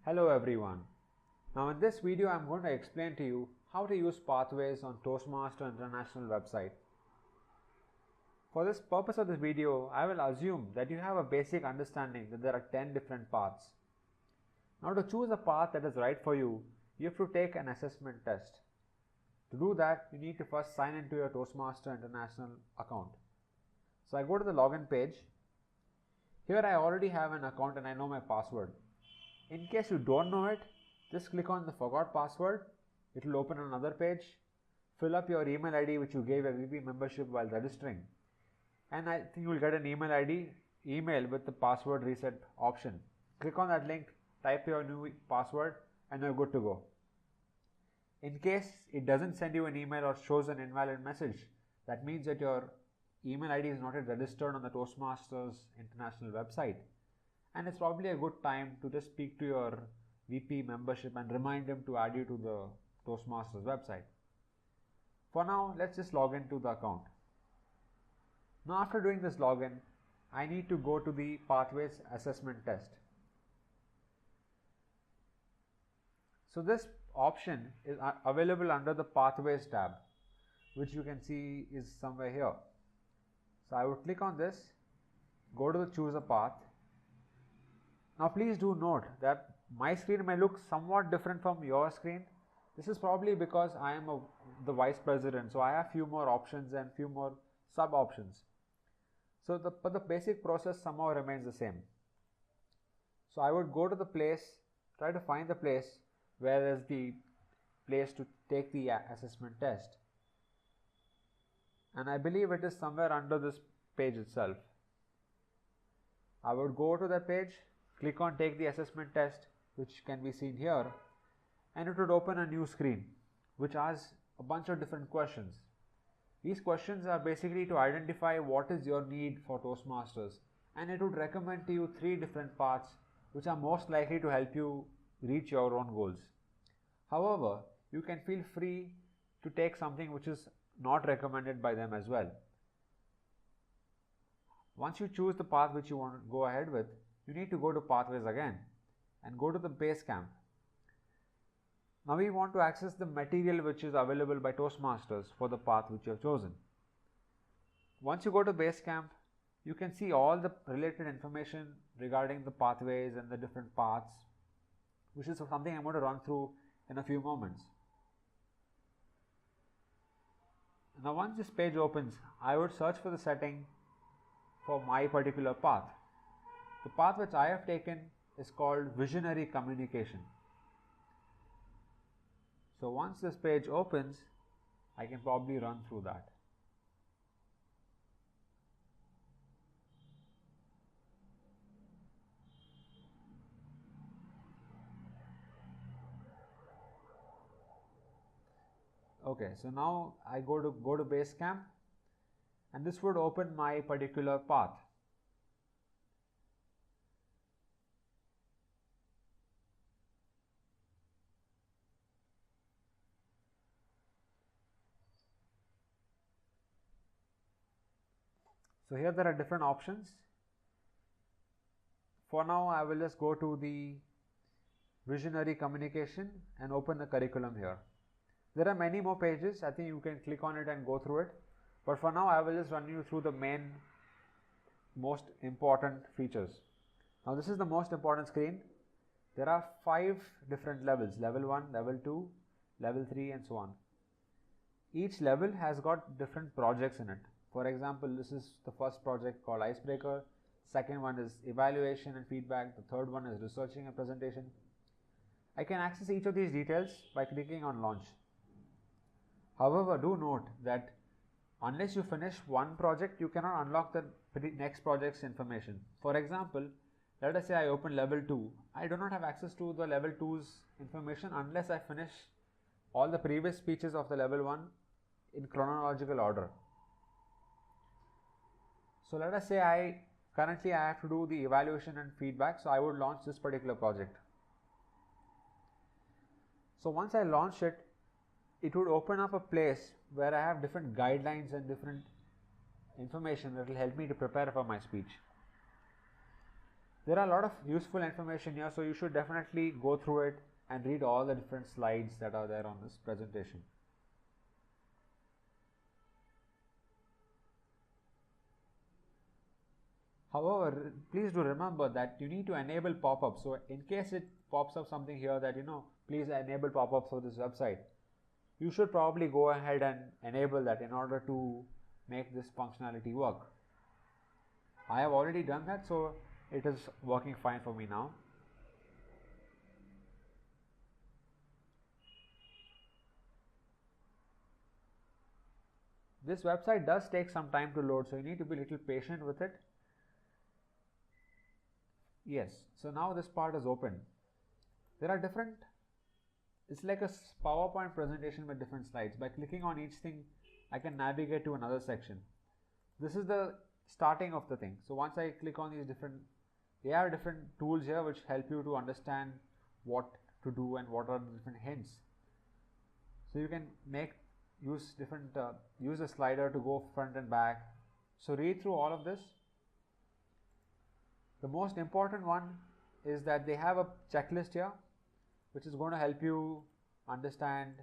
Hello everyone. Now in this video I'm going to explain to you how to use pathways on Toastmasters International website. For this purpose of this video, I will assume that you have a basic understanding that there are 10 different paths. Now to choose a path that is right for you, you have to take an assessment test. To do that, you need to first sign into your Toastmasters International account. So I go to the login page. Here I already have an account and I know my password. In case you don't know it, just click on the forgot password. It will open another page. Fill up your email ID which you gave a VP membership while registering. And I think you will get an email with the password reset option. Click on that link, type your new password and you're good to go. In case it doesn't send you an email or shows an invalid message, that means that your email ID is not yet registered on the Toastmasters International website. And it's probably a good time to just speak to your VP membership and remind them to add you to the Toastmasters website. For now, let's just log into the account. Now after doing this login, I need to go to the Pathways Assessment Test. So this option is available under the Pathways tab, which you can see is somewhere here. So I would click on this, go to the choose a path. Now please do note that my screen may look somewhat different from your screen. This is probably because I am the vice president, so I have few more options and few more sub options. So but the basic process somehow remains the same. So I would go to the place, try to find the place where is the place to take the assessment test. And I believe it is somewhere under this page itself. I would go to that page, click on take the assessment test, which can be seen here, and it would open a new screen which asks a bunch of different questions. These questions are basically to identify what is your need for Toastmasters, and it would recommend to you 3 different paths which are most likely to help you reach your own goals. However, you can feel free to take something which is not recommended by them as well. Once you choose the path which you want to go ahead with, you need to go to Pathways again and go to the base camp. Now we want to access the material which is available by Toastmasters for the path which you have chosen. Once you go to base camp, you can see all the related information regarding the pathways and the different paths, which is something I'm going to run through in a few moments. Now once this page opens, I would search for the setting for my particular path. The path which I have taken is called Visionary Communication. So once this page opens, I can probably run through that. Okay, so now I go to base camp, and this would open my particular path. So here there are different options. For now I will just go to the Visionary Communication and open the curriculum here. There are many more pages. I think you can click on it and go through it. But for now I will just run you through the main most important features. Now this is the most important screen. There are 5 different levels, level 1, level 2, level 3 and so on. Each level has got different projects in it. For example, this is the first project called Icebreaker, second one is Evaluation and Feedback, the third one is Researching and Presentation. I can access each of these details by clicking on Launch. However, do note that unless you finish one project, you cannot unlock the next project's information. For example, let us say I open level 2. I do not have access to the level 2's information unless I finish all the previous speeches of the level 1 in chronological order. So let us say currently I have to do the evaluation and feedback, so I would launch this particular project. So once I launch it, it would open up a place where I have different guidelines and different information that will help me to prepare for my speech. There are a lot of useful information here, so you should definitely go through it and read all the different slides that are there on this presentation. However, please do remember that you need to enable pop-ups. So in case it pops up something here that please enable pop-ups for this website, you should probably go ahead and enable that in order to make this functionality work. I have already done that, so it is working fine for me now. This website does take some time to load, so you need to be a little patient with it. Yes, so now this part is open. There are different, it's like a PowerPoint presentation with different slides. By clicking on each thing, I can navigate to another section. This is the starting of the thing. So once I click on these they have different tools here which help you to understand what to do and what are the different hints. So you can use a slider to go front and back. So read through all of this. The most important one is that they have a checklist here which is going to help you understand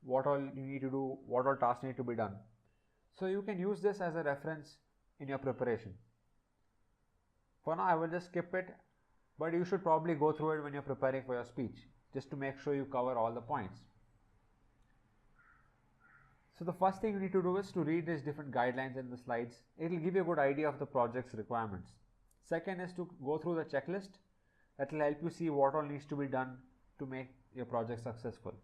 what all you need to do, what all tasks need to be done. So you can use this as a reference in your preparation. For now I will just skip it, but you should probably go through it when you're preparing for your speech, just to make sure you cover all the points. So the first thing you need to do is to read these different guidelines in the slides. It will give you a good idea of the project's requirements. Second is to go through the checklist. That will help you see what all needs to be done to make your project successful.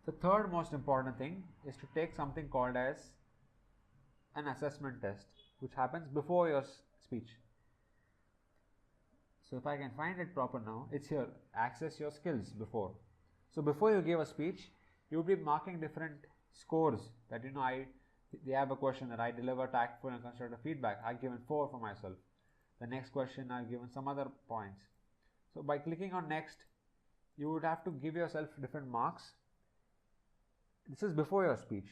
The third most important thing is to take something called as an assessment test, which happens before your speech. So if I can find it proper now, it's here, access your skills before. So before you give a speech, you will be marking different scores that they have a question that I deliver tactful and constructive feedback. I've given 4 for myself. The next question I've given some other points. So by clicking on next, you would have to give yourself different marks. This is before your speech.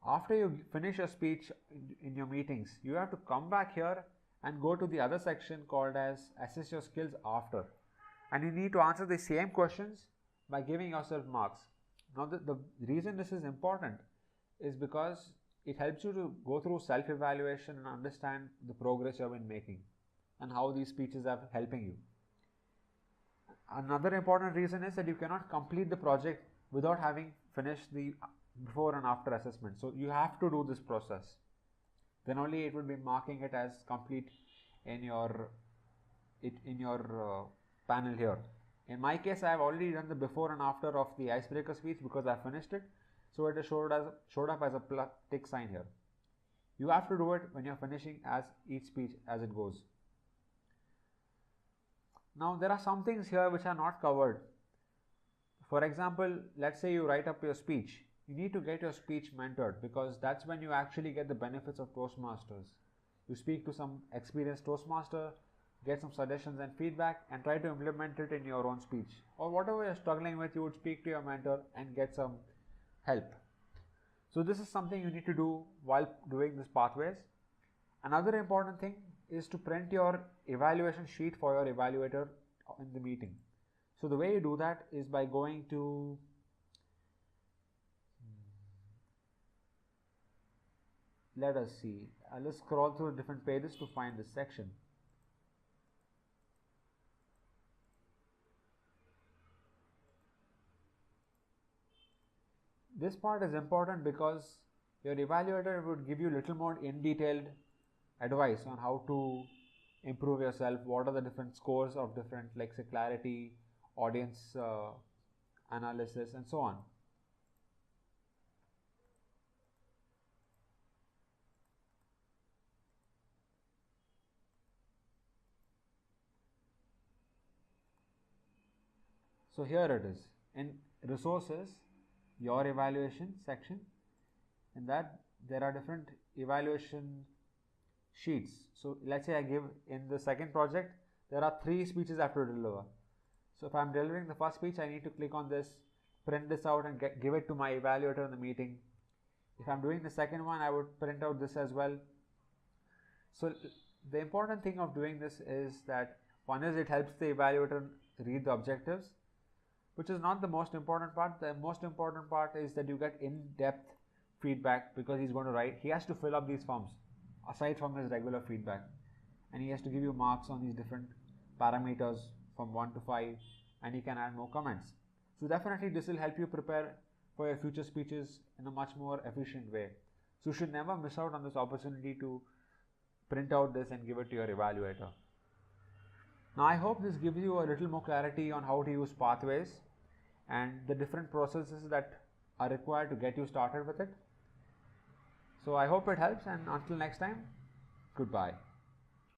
After you finish your speech in your meetings, you have to come back here and go to the other section called as assess your skills after. And you need to answer the same questions by giving yourself marks. Now the reason this is important is because it helps you to go through self-evaluation and understand the progress you have been making and how these speeches are helping you. Another important reason is that you cannot complete the project without having finished the before and after assessment. So you have to do this process. Then only it will be marking it as complete in your panel here. In my case, I have already done the before and after of the icebreaker speech because I finished it. So it is showed up as a tick sign here. You have to do it when you're finishing each speech as it goes. Now there are some things here which are not covered. For example, let's say you write up your speech. You need to get your speech mentored because that's when you actually get the benefits of Toastmasters. You speak to some experienced Toastmaster, get some suggestions and feedback and try to implement it in your own speech. Or whatever you're struggling with, you would speak to your mentor and get some help. So this is something you need to do while doing this pathways. Another important thing is to print your evaluation sheet for your evaluator in the meeting. So the way you do that is by going to let us see. Let's scroll through different pages to find this section. This part is important because your evaluator would give you a little more in detailed advice on how to improve yourself, what are the different scores of different, like say clarity, audience analysis and so on. So here it is in resources, your evaluation section. In that there are different evaluation sheets. So let's say I give in the second project there are 3 speeches I have to deliver. So if I am delivering the first speech, I need to click on this, print this out and give it to my evaluator in the meeting. If I am doing the second one, I would print out this as well. So the important thing of doing this is that one is it helps the evaluator read the objectives, which is not the most important part. The most important part is that you get in-depth feedback, because he has to fill up these forms aside from his regular feedback, and he has to give you marks on these different parameters from 1 to 5, and he can add more comments. So definitely this will help you prepare for your future speeches in a much more efficient way. So you should never miss out on this opportunity to print out this and give it to your evaluator. Now I hope this gives you a little more clarity on how to use pathways and the different processes that are required to get you started with it. So I hope it helps, and until next time, goodbye.